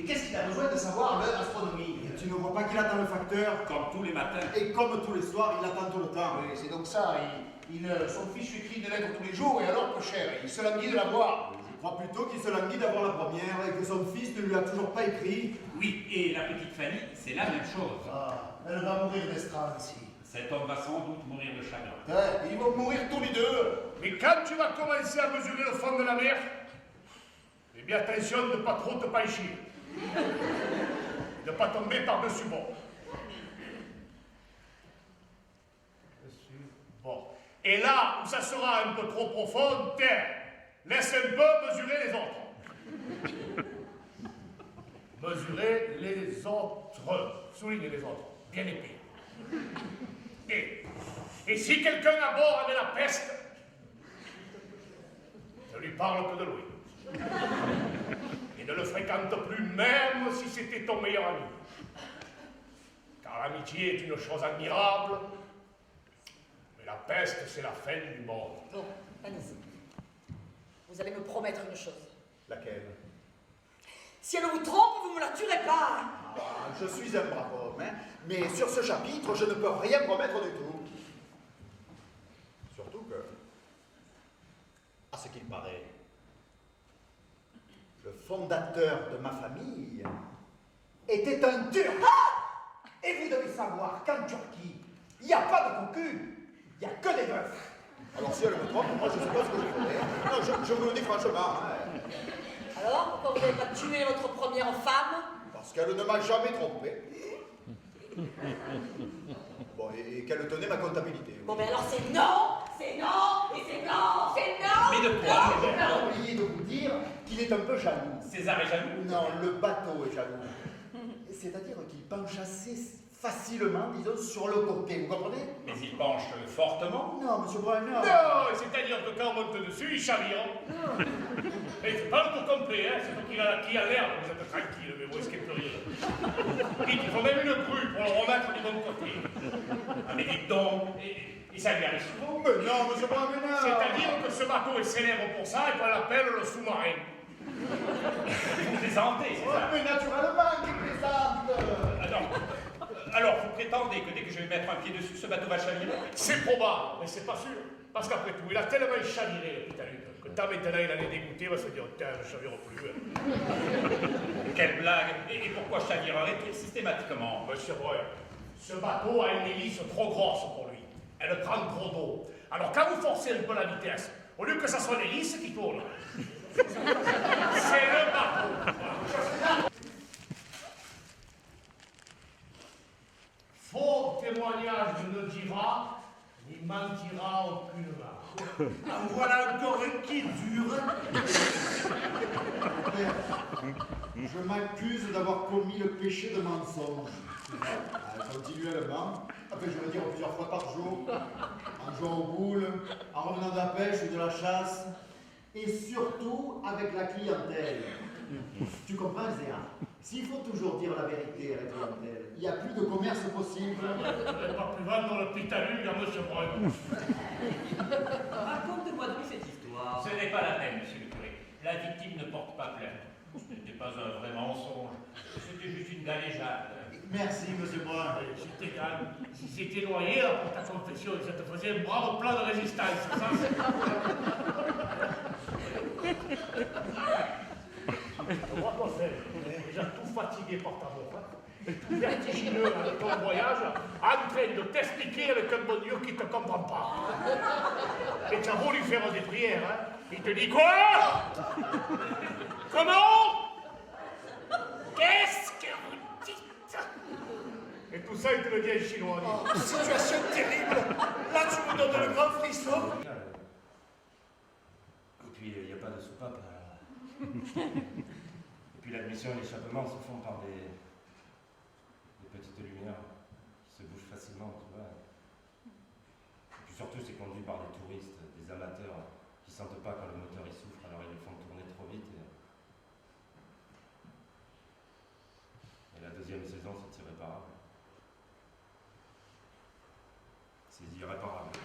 qu'est-ce qu'il a besoin de savoir l'heure astronomique? Tu ne vois pas qu'il attend le facteur? Comme tous les matins. Et comme tous les soirs, il attend tout le temps. Oui, c'est donc ça. Son fils lui écrit une lettre tous les jours, et alors, peu cher, il se languit de la voir. Je crois plutôt qu'il se languit d'avoir la première et que son fils ne lui a toujours pas écrit. Oui, et la petite Fanny, c'est la même chose. Ah, elle va mourir d'estrange ici. Cet homme va sans doute mourir de chagrin. Ils vont mourir tous les deux. Mais quand tu vas commencer à mesurer le fond de la mer, eh bien attention de ne pas trop te pencher. De ne pas tomber par-dessus bord. Bon. Et là où ça sera un peu trop profond, terre. Laisse un peu mesurer les autres. Mesurer les autres. Souligne les autres. Bien épais. Et si quelqu'un à bord avait la peste, ne lui parle que de lui. Et ne le fréquente plus, même si c'était ton meilleur ami. Car l'amitié est une chose admirable, mais la peste, c'est la fin du monde. Bon, allez-y. Vous allez me promettre une chose. Laquelle? Si elle vous trompe, vous ne me la tuerez pas. Ah, je suis un brave homme, hein, mais sur ce chapitre, je ne peux rien promettre du tout. Surtout que, à ce qu'il paraît, le fondateur de ma famille était un Turc. Ah! Et vous devez savoir qu'en Turquie, il n'y a pas de cocu, il n'y a que des veufs. Alors si elle me trompe, moi je sais pas ce que je ferais. Non, je vous le dis franchement. Hein. Alors, pourquoi vous n'avez pas tué votre première femme? Parce qu'elle ne m'a jamais trompé. Bon, et qu'elle tenait ma comptabilité. Oui. Bon, mais alors c'est non, c'est non, et c'est non, c'est non. Mais de quoi? J'ai oublié de vous dire qu'il est un peu jaloux. César est jaloux? Non, le bateau est jaloux. C'est-à-dire qu'il penche assez facilement, disons, sur le côté, vous comprenez? Mais il penche fortement. Non, monsieur Brun, non. Non, c'est-à-dire que quand on monte dessus, il chavire. Et il fait pas le tout complet, hein. C'est pas qu'il a l'air, vous êtes tranquille, mais vous risquez de rire. Il faut même une grue pour le remettre du bon côté. Ah, mais dites donc, et ça lui arrive souvent? Mais non, monsieur Brun, mais non. C'est-à-dire que ce bateau est célèbre pour ça et qu'on l'appelle le sous-marin. Vous plaisantez, c'est ça? Mais naturellement, qu'il plaisante. Alors, vous prétendez que dès que je vais mettre un pied dessus, ce bateau va chavirer? C'est probable, mais c'est pas sûr. Parce qu'après tout, il a tellement chaviré, le Titanic, que tant maintenant il en est dégoûté, il va se dire, tiens, je chavire plus. Quelle blague! Et pourquoi chavirerait-il systématiquement? Monsieur Breuer, ce bateau a une hélice trop grosse pour lui. Elle prend trop d'eau. Alors quand vous forcez un peu la vitesse, au lieu que ça soit l'hélice qui tourne, c'est le bateau. Faux témoignage ne dira, ni mentira aucunement. En voilà encore un qui dure. Je m'accuse d'avoir commis le péché de mensonge. Continuellement, enfin je veux dire plusieurs fois par jour, en jouant aux boules, en revenant de la pêche ou de la chasse, et surtout avec la clientèle. Tu comprends, Zéa? S'il faut toujours dire la vérité à la clientèle, il n'y a plus de commerce possible. Je ne vais pas plus vendre le Pitalugue à monsieur Breuer. Raconte-moi donc cette histoire. Ce n'est pas la peine, monsieur le curé. La victime ne porte pas plainte. Ce n'était pas un vrai mensonge. C'était juste une galéjade. Merci, monsieur Brun. J'étais calme. Si c'était noyé là, pour ta confession, ça te faisait un bravo plan de résistance, c'est ça? Je vois quoi faire. Déjà tout fatigué par ta mort, hein. Tout vertigineux là, de ton voyage, en train de t'expliquer avec un bon Dieu qui ne te comprend pas. Et tu as beau lui faire des prières, hein. Il te dit quoi? Comment? Qu'est-ce que vous dites? Et tout ça, il te le dit en chinois. Oh, situation terrible. Là, tu me donnes le grand frisson. Et puis, il n'y a pas de soupape. Et puis, l'admission et l'échappement se font par des petites lumières qui se bougent facilement, tu vois. Et puis surtout, c'est conduit par des touristes, des amateurs qui ne sentent pas quand le moteur il souffre, alors ils le font tourner trop vite. Et la deuxième saison, c'est irréparable. C'est irréparable.